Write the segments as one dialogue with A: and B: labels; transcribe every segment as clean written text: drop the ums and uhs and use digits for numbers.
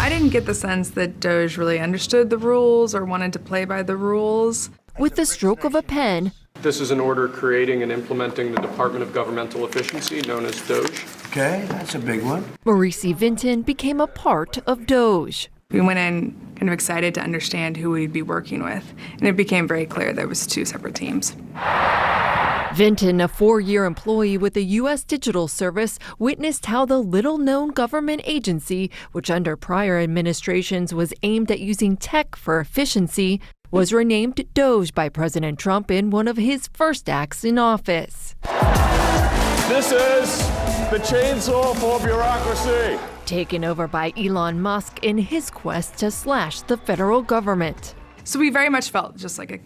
A: I didn't get the sense that DOGE really understood the rules or wanted to play by the rules.
B: With the stroke of a pen,
C: this is an order creating and implementing the Department of Governmental Efficiency, known as DOGE.
D: Okay, that's a big one.
B: Merici Vinton became a part of DOGE.
A: We went in kind of excited to understand who we'd be working with, and it became very clear there was two separate teams.
B: Vinton, a 4-year employee with the U.S. Digital Service, witnessed how the little-known government agency, which under prior administrations was aimed at using tech for efficiency, was renamed DOGE by President Trump in one of his first acts in office.
E: This is the chainsaw for bureaucracy.
B: Taken over by Elon Musk in his quest to slash the federal government.
A: So we very much felt just like a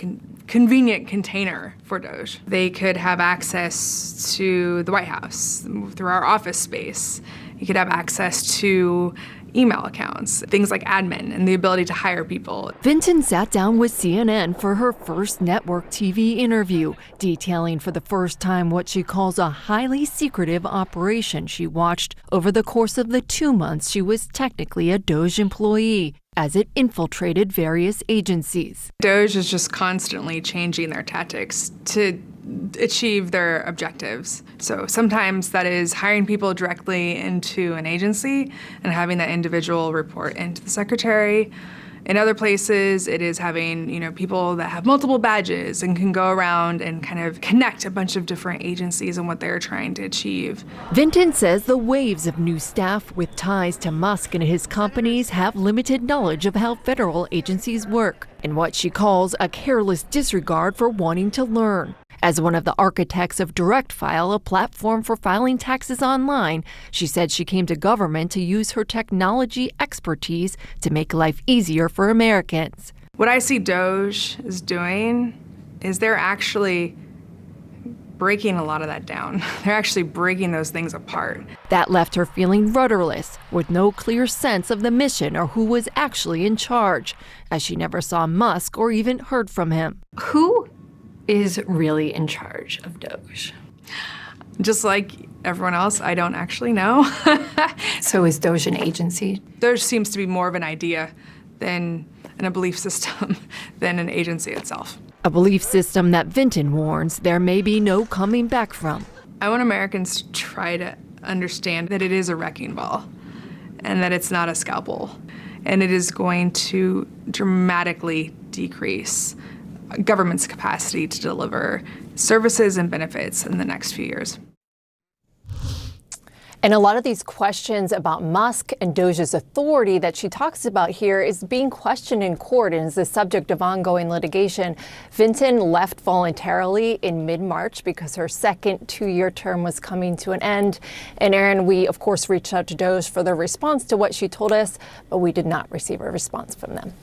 A: convenient container for DOGE. They could have access to the White House through our office space. You could have access to email accounts, things like admin, and the ability to hire people.
B: Vinton sat down with CNN for her first network TV interview, detailing for the first time what she calls a highly secretive operation she watched over the course of the 2 months she was technically a DOGE employee, as it infiltrated various agencies.
A: DOGE is just constantly changing their tactics to achieve their objectives. So sometimes that is hiring people directly into an agency and having that individual report into the secretary. In other places, it is having, people that have multiple badges and can go around and kind of connect a bunch of different agencies and what they're trying to achieve.
B: Vinton says the waves of new staff with ties to Musk and his companies have limited knowledge of how federal agencies work, and what she calls a careless disregard for wanting to learn. As one of the architects of DirectFile, a platform for filing taxes online, she said she came to government to use her technology expertise to make life easier for Americans.
A: What I see DOGE is doing is they're actually breaking a lot of that down. They're actually breaking those things apart.
B: That left her feeling rudderless, with no clear sense of the mission or who was actually in charge, as she never saw Musk or even heard from him.
F: Who is really in charge of DOGE?
A: Just like everyone else, I don't actually know.
F: So is DOGE an agency?
A: DOGE seems to be more of an idea than a belief system than an agency itself.
B: A belief system that Vinton warns there may be no coming back from.
A: I want Americans to try to understand that it is a wrecking ball and that it's not a scalpel. And it is going to dramatically decrease government's capacity to deliver services and benefits in the next few years.
G: And a lot of these questions about Musk and DOGE's authority that she talks about here is being questioned in court and is the subject of ongoing litigation. Vinton left voluntarily in mid-March because her second 2-year term was coming to an end. And Erin, we of course reached out to DOGE for their response to what she told us, but we did not receive a response from them.